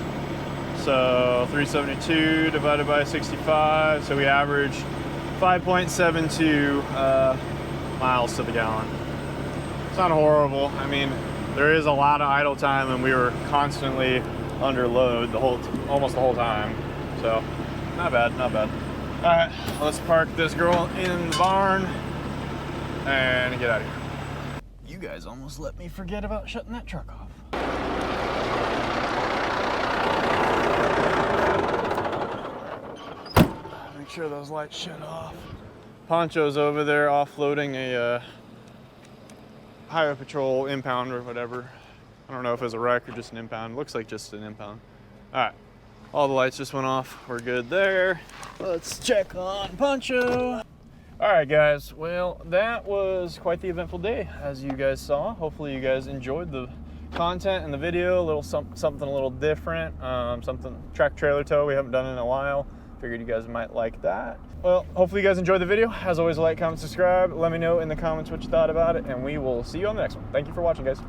So 372 divided by 65, so we averaged 5.72 miles to the gallon. It's not horrible. I mean, there is a lot of idle time, and we were constantly under load almost the whole time. So not bad, not bad. All right, let's park this girl in the barn and get out of here. You guys almost let me forget about shutting that truck off. Make sure those lights shut off. Poncho's over there offloading a highway patrol impound or whatever. I don't know if it was a wreck or just an impound. Looks like just an impound. All right, all the lights just went off. We're good there. Let's check on Poncho. All right, guys. Well, that was quite the eventful day, as you guys saw. Hopefully you guys enjoyed the content in the video. A little something a little different. Something track trailer tow we haven't done in a while. Figured you guys might like that. Well, hopefully you guys enjoyed the video. As always, like, comment, subscribe. Let me know in the comments what you thought about it, and we will see you on the next one. Thank you for watching, guys.